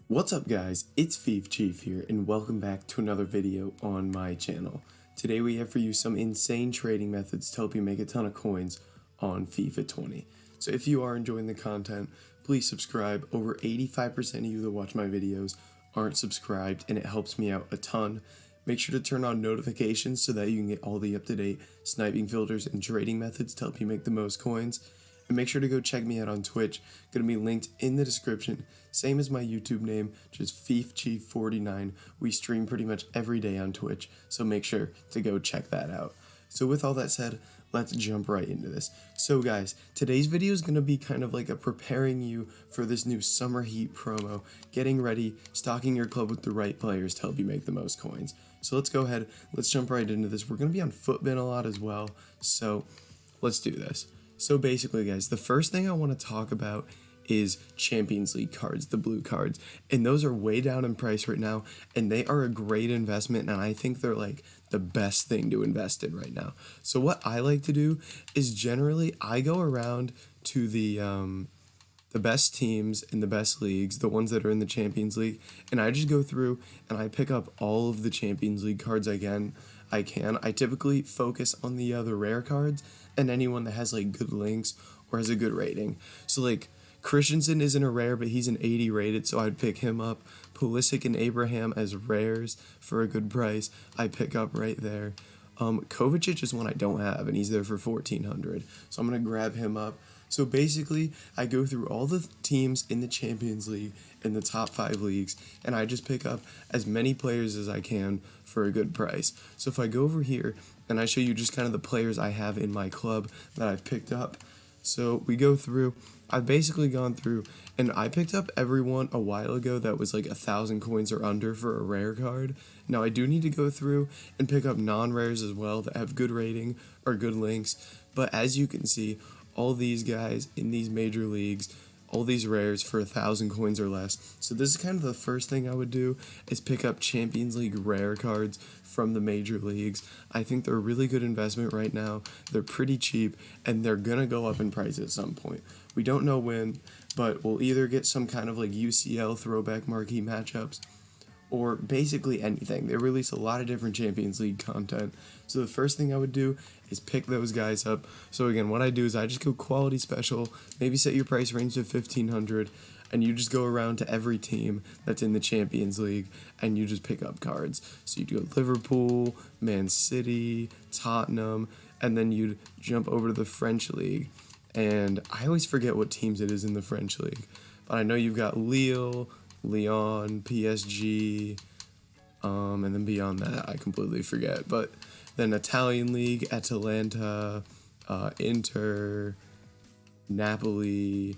What's up guys, it's FIFA Chief here and welcome back to another video on my channel. Today we have for you some insane trading methods to help you make a ton of coins on FIFA 20. So if you are enjoying the content, please subscribe. Over 85% of you that watch my videos aren't subscribed and it helps me out a ton. Make sure to turn on notifications so that you can get all the up-to-date sniping filters and trading methods to help you make the most coins. And make sure to go check me out on Twitch. Gonna be linked in the description. Same as my YouTube name, just FIFChief49. We stream pretty much every day on Twitch, so make sure to go check that out. So with all that said, let's jump right into this. So guys, today's video is gonna be kind of like a preparing you for this new summer heat promo, getting ready, stocking your club with the right players to help you make the most coins. So let's go ahead, let's jump right into this. We're gonna be on Footbin a lot as well, so let's do this. So basically guys, the first thing I want to talk about is Champions League cards, the blue cards, and those are way down in price right now, and they are a great investment, and I think they're like the best thing to invest in right now. So what I like to do is generally I go around to the best teams in the best leagues, the ones that are in the Champions League, and I just go through and I pick up all of the Champions League cards I can. I typically focus on the other rare cards and anyone that has like good links or has a good rating. So like Christensen isn't a rare, but he's an 80 rated, so I'd pick him up. Pulisic and Abraham as rares for a good price, I pick up right there. Kovacic is one I don't have, and he's there for 1400, so I'm gonna grab him up. So basically, I go through all the teams in the Champions League in the top 5 leagues, and I just pick up as many players as I can for a good price. So if I go over here, and I show you just kind of the players I have in my club that I've picked up. So we go through, I've basically gone through, and I picked up everyone a while ago that was like 1,000 coins or under for a rare card. Now I do need to go through and pick up non-rares as well that have good rating or good links, but as you can see, all these guys in these major leagues, all these rares for 1,000 coins or less. So this is kind of the first thing I would do, is pick up Champions League rare cards from the major leagues. I think they're a really good investment right now. They're pretty cheap, and they're gonna go up in price at some point. We don't know when, but we'll either get some kind of like UCL throwback marquee matchups, or basically anything. They release a lot of different Champions League content. So the first thing I would do is pick those guys up. So again, what I do is I just go quality special, maybe set your price range to 1,500, and you just go around to every team that's in the Champions League, and you just pick up cards. So you'd go Liverpool, Man City, Tottenham, and then you'd jump over to the French League. And I always forget what teams it is in the French League, but I know you've got Lille, Lyon, PSG, and then beyond that, I completely forget. But then Italian League, Atalanta, Inter, Napoli,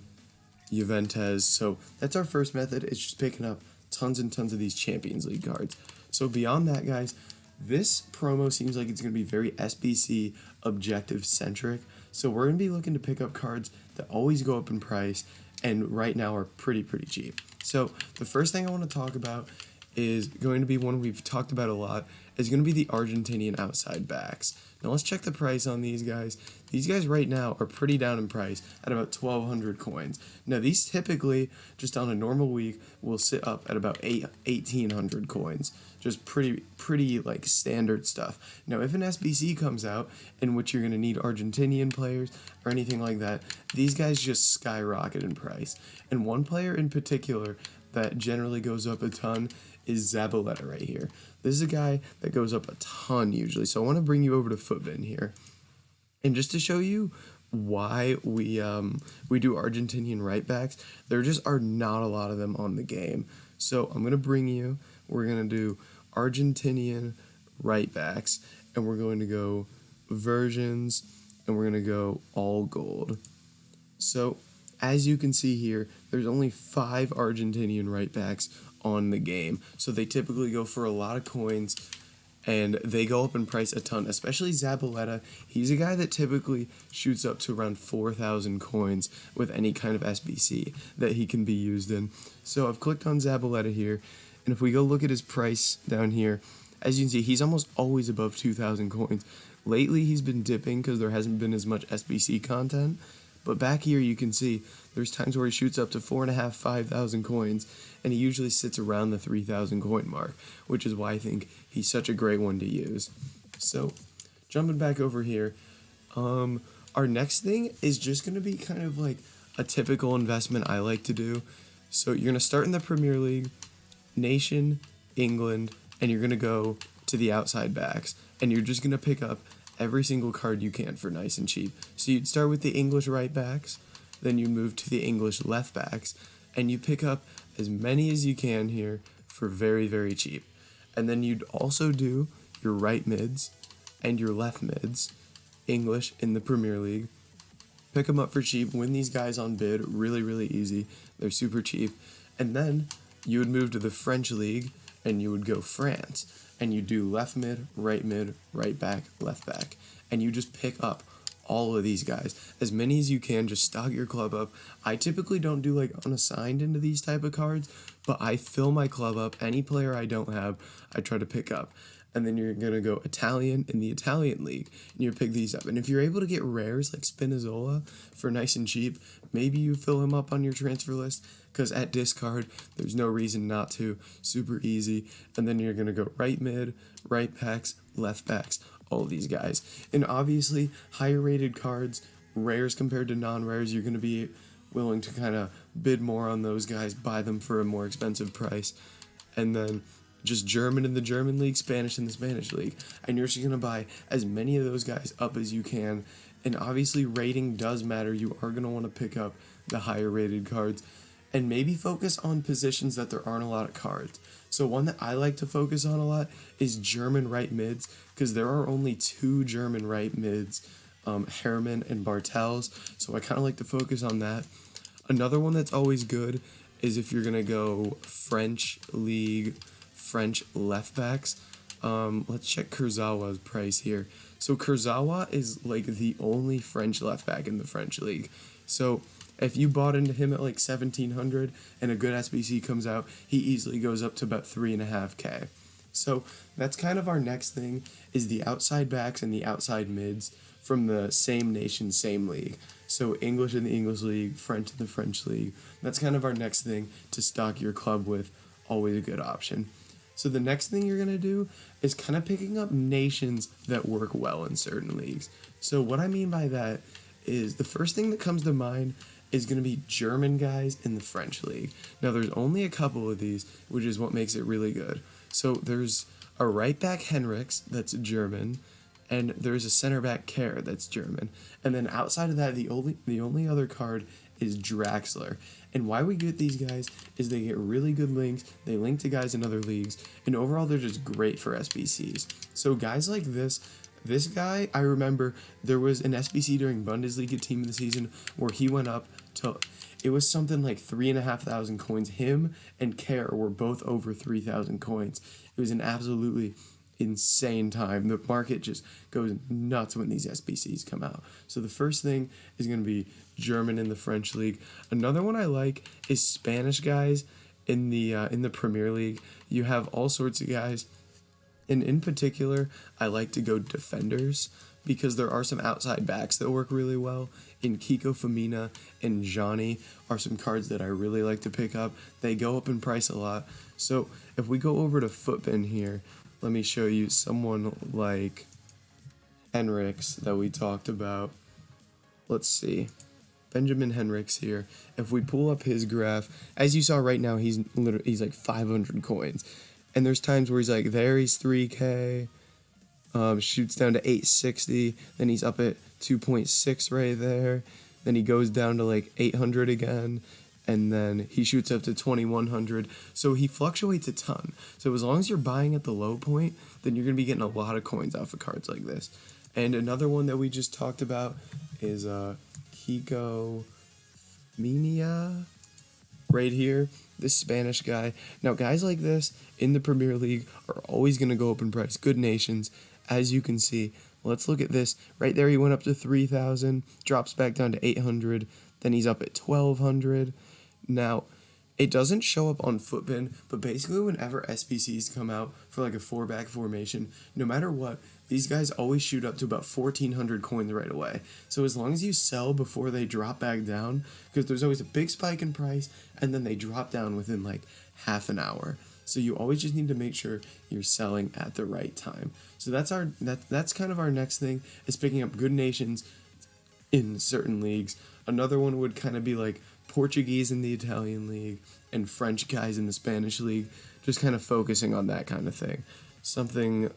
Juventus. So that's our first method. It's just picking up tons and tons of these Champions League cards. So beyond that, guys, this promo seems like it's going to be very SBC objective centric. So we're going to be looking to pick up cards that always go up in price and right now are pretty cheap. So the first thing I want to talk about is going to be one we've talked about a lot, is going to be the Argentinian outside backs. Now let's check the price on these guys. These guys right now are pretty down in price at about 1,200 coins. Now these typically, just on a normal week, will sit up at about 1,800 coins. Just pretty like standard stuff. Now if an SBC comes out in which you're going to need Argentinian players or anything like that, these guys just skyrocket in price. And one player in particular that generally goes up a ton is Zabaleta right here. This is a guy that goes up a ton usually. So I want to bring you over to Footbin here. And just to show you why we do Argentinian right backs, there just are not a lot of them on the game. So I'm going to we're going to do Argentinian right backs, and we're going to go versions, and we're going to go all gold. So as you can see here, there's only 5 Argentinian right backs on the game. So they typically go for a lot of coins, and they go up in price a ton, especially Zabaleta. He's a guy that typically shoots up to around 4,000 coins with any kind of SBC that he can be used in. So I've clicked on Zabaleta here, and if we go look at his price down here, as you can see, he's almost always above 2,000 coins. Lately, he's been dipping because there hasn't been as much SBC content, but back here you can see There's times where he shoots up to 4,500, 5,000 coins, and he usually sits around the 3,000 coin mark, which is why I think he's such a great one to use. So, jumping back over here, our next thing is just going to be kind of like a typical investment I like to do. So you're going to start in the Premier League, Nation, England, and you're going to go to the outside backs, and you're just going to pick up every single card you can for nice and cheap. So you'd start with the English right backs, then you move to the English left backs, and you pick up as many as you can here for very, very cheap. And then you'd also do your right mids and your left mids, English in the Premier League. Pick them up for cheap, win these guys on bid, really, really easy. They're super cheap. And then you would move to the French League, and you would go France, and you do left mid, right back, left back, and you just pick up all of these guys, as many as you can. Just stock your club up. I typically don't do like unassigned into these type of cards, but I fill my club up. Any player I don't have, I try to pick up. And then you're going to go Italian in the Italian league, and you pick these up. And if you're able to get rares like Spinazzola for nice and cheap, maybe you fill him up on your transfer list, because at discard, there's no reason not to. Super easy. And then you're going to go right mid, right backs, left backs, all of these guys. And obviously, higher rated cards, rares compared to non-rares, you're going to be willing to kind of bid more on those guys, buy them for a more expensive price. And then just German in the German league, Spanish in the Spanish league. And you're just going to buy as many of those guys up as you can. And obviously rating does matter. You are going to want to pick up the higher rated cards. And maybe focus on positions that there aren't a lot of cards. So one that I like to focus on a lot is German right mids, because there are only 2 German right mids, Herrmann and Bartels. So I kind of like to focus on that. Another one that's always good is if you're going to go French league, French left backs. Let's check Kurzawa's price here. So Kurzawa is like the only French left back in the French league. So if you bought into him at like 1,700 and a good SBC comes out, he easily goes up to about 3.5K. So that's kind of our next thing, is the outside backs and the outside mids from the same nation, same league. So English in the English league, French in the French league. That's kind of our next thing to stock your club with. Always a good option. So the next thing you're going to do is kind of picking up nations that work well in certain leagues. So what I mean by that is the first thing that comes to mind is going to be German guys in the French league. Now there's only a couple of these, which is what makes it really good. So there's a right back Henrichs that's German, and there's a center back Kerr that's German. And then outside of that, the only other card is Draxler. And why we get these guys is they get really good links, they link to guys in other leagues, and overall they're just great for SBCs. So guys like this guy, I remember there was an SBC during Bundesliga Team of the Season where he went up to, it was something like 3,500 coins. Him and Kerr were both over 3,000 coins. It was an absolutely insane time. The market just goes nuts when these SBCs come out. So the first thing is going to be German in the French league. Another one I like is Spanish guys in the Premier League. You have all sorts of guys, and in particular, I like to go defenders, because there are some outside backs that work really well. In Kiko Femina and Johnny are some cards that I really like to pick up. They go up in price a lot. So if we go over to Footbin here, let me show you someone like Henrichs that we talked about. Let's see. Benjamin Henrichs here. If we pull up his graph, as you saw right now, he's like 500 coins. And there's times where he's like, there he's 3K, shoots down to 860, then he's up at 2.6 right there, then he goes down to like 800 again, and then he shoots up to 2,100. So he fluctuates a ton. So as long as you're buying at the low point, then you're going to be getting a lot of coins off of cards like this. And another one that we just talked about is Kiko Minia right here, this Spanish guy. Now, guys like this in the Premier League are always going to go up in price. Good nations, as you can see. Let's look at this. Right there, he went up to 3,000, drops back down to 800, then he's up at 1,200. Now, it doesn't show up on Footbin, but basically whenever SBCs come out for like a 4-back formation, no matter what, these guys always shoot up to about 1,400 coins right away. So as long as you sell before they drop back down, because there's always a big spike in price, and then they drop down within like half an hour. So you always just need to make sure you're selling at the right time. So that's kind of our next thing, is picking up good nations in certain leagues. Another one would kind of be like Portuguese in the Italian league and French guys in the Spanish league, just kind of focusing on that kind of thing. Something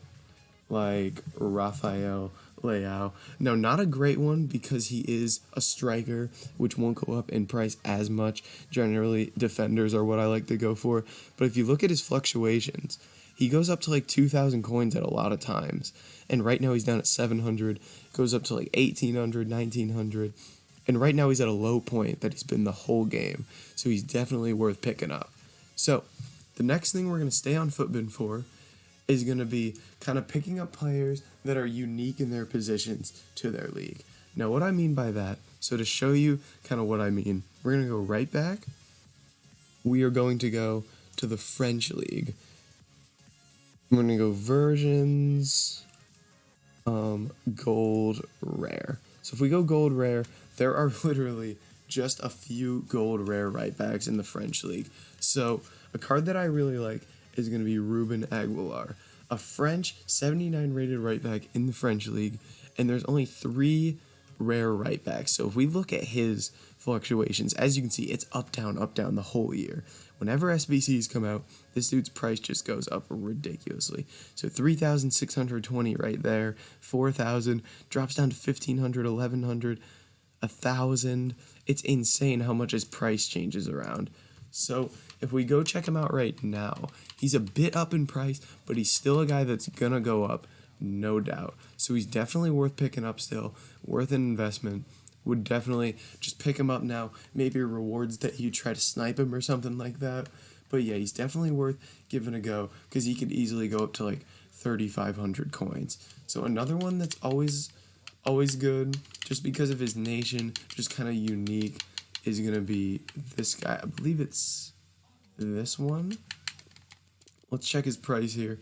like Rafael Leao. Now, not a great one because he is a striker, which won't go up in price as much. Generally, defenders are what I like to go for. But if you look at his fluctuations, he goes up to like 2,000 coins at a lot of times. And right now he's down at 700, goes up to like 1,800, 1,900. And right now he's at a low point that he's been the whole game. So he's definitely worth picking up. So the next thing we're going to stay on Footbin for is going to be kind of picking up players that are unique in their positions to their league. Now, what I mean by that, so to show you kind of what I mean, we're going to go right back. We are going to go to the French league. I'm going to go versions, gold rare. So if we go gold rare, there are literally just a few gold rare right backs in the French league. So a card that I really like is going to be Ruben Aguilar, a French 79 rated right back in the French league, and there's only 3 rare right backs. So if we look at his fluctuations, as you can see, it's up down the whole year. Whenever SBCs come out, this dude's price just goes up ridiculously. So 3,620 right there, 4,000, drops down to 1,500, 1,100, 1,000. It's insane how much his price changes around. So if we go check him out right now, he's a bit up in price, but he's still a guy that's gonna go up, no doubt. So he's definitely worth picking up still, worth an investment. Would definitely just pick him up now. Maybe rewards that you try to snipe him or something like that. But yeah, he's definitely worth giving a go because he could easily go up to like 3,500 coins. So another one that's always good, just because of his nation, just kind of unique, is going to be this guy. I believe it's this one. Let's check his price here.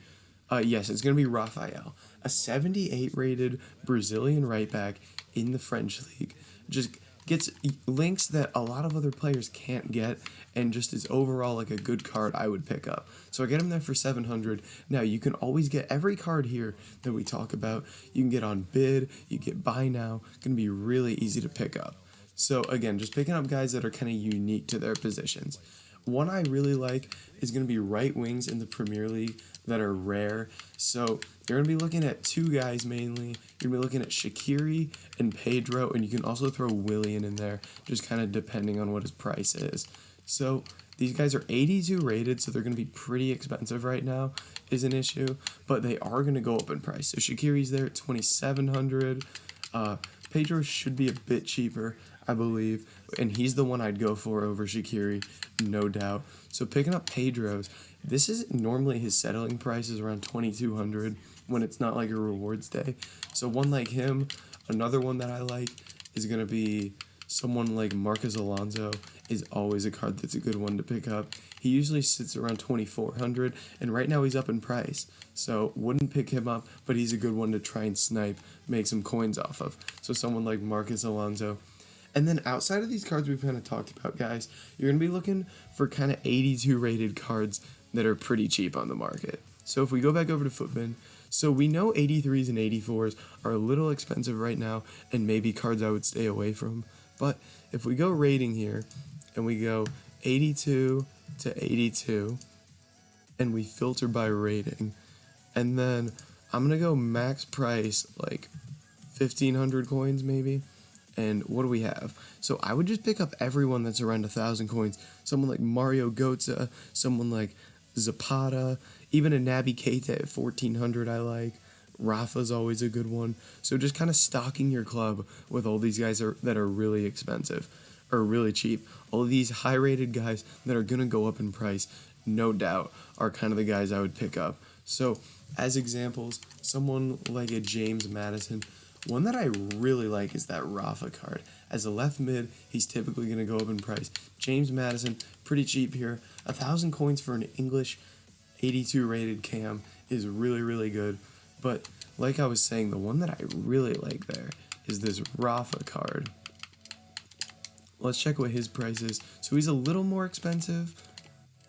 Yes, it's going to be Rafael, a 78 rated Brazilian right back in the French league. Just gets links that a lot of other players can't get, and just is overall like a good card I would pick up. So I get him there for 700. Now you can always get every card here that we talk about. You can get on bid, you get buy now. It's going to be really easy to pick up. So again, just picking up guys that are kind of unique to their positions. One I really like is going to be right wings in the Premier League that are rare. So you're going to be looking at 2 guys mainly. You're going to be looking at Shaqiri and Pedro, and you can also throw Willian in there, just kind of depending on what his price is. So these guys are 82 rated, so they're going to be pretty expensive right now, is an issue, but they are going to go up in price. So Shaqiri's there at 2,700. Pedro should be a bit cheaper, I believe, and he's the one I'd go for over Shaqiri, no doubt. So picking up Pedro's, this is normally his settling price is around 2,200 when it's not like a rewards day. So one like him. Another one that I like is going to be someone like Marcus Alonso, is always a card that's a good one to pick up. He usually sits around 2,400, and right now he's up in price. So wouldn't pick him up, but he's a good one to try and snipe, make some coins off of. So someone like Marcus Alonso. And then outside of these cards we've kind of talked about, guys, you're going to be looking for kind of 82 rated cards that are pretty cheap on the market. So if we go back over to Footbin, so we know 83s and 84s are a little expensive right now, and maybe cards I would stay away from. But if we go rating here, and we go 82 to 82, and we filter by rating, and then I'm going to go max price, like 1,500 coins maybe. And what do we have? So I would just pick up everyone that's around 1,000 coins. Someone like Mario Götze, someone like Zapata, even a Naby Keita at 1,400 I like. Rafa's always a good one. So just kind of stocking your club with all these guys that are really expensive or really cheap. All of these high-rated guys that are going to go up in price, no doubt, are kind of the guys I would pick up. So as examples, someone like a James Maddison. One that I really like is that Rafa card. As a left mid, he's typically going to go up in price. James Maddison, pretty cheap here. 1,000 coins for an English 82 rated cam is really, really good. But like I was saying, the one that I really like there is this Rafa card. Let's check what his price is. So he's a little more expensive.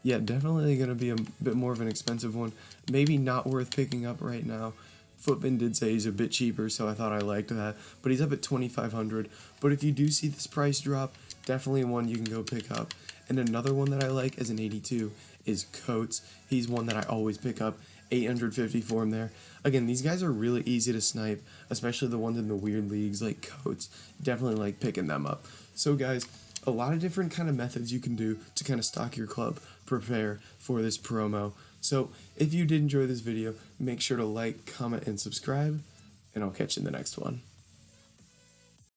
Yeah, definitely going to be a bit more of an expensive one. Maybe not worth picking up right now. Footman did say he's a bit cheaper, so I thought I liked that. But he's up at 2,500. But if you do see this price drop, definitely one you can go pick up. And another one that I like as an 82 is Coates. He's one that I always pick up. 850 for him there. Again, these guys are really easy to snipe, especially the ones in the weird leagues like Coates. Definitely like picking them up. So guys, a lot of different kind of methods you can do to kind of stock your club, prepare for this promo. So if you did enjoy this video, make sure to like, comment, and subscribe, and I'll catch you in the next one.